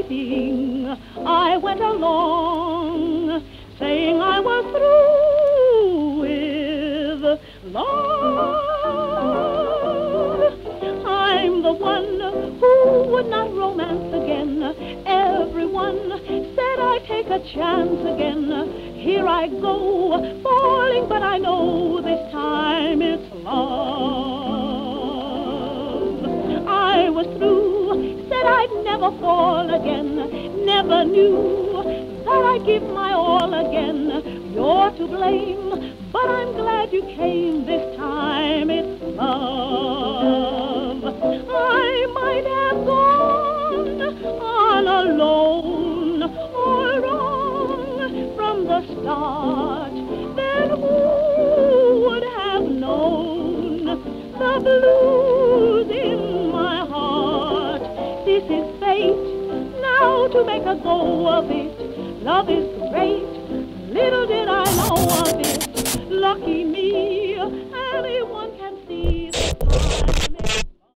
waiting, I went along, saying I was through with love. I'm the one who would not romance again. Everyone said I'd take a chance again. Here I go, falling, but I know this time it's love. I was through, said I'd never fall again. Never knew that I'd give my all again. You're to blame, but I'm glad you came. This time it's love. I might have gone on alone or wrong from the start. Then who would have known the blues in my heart? This is fate, now to make a go of it. Love is great,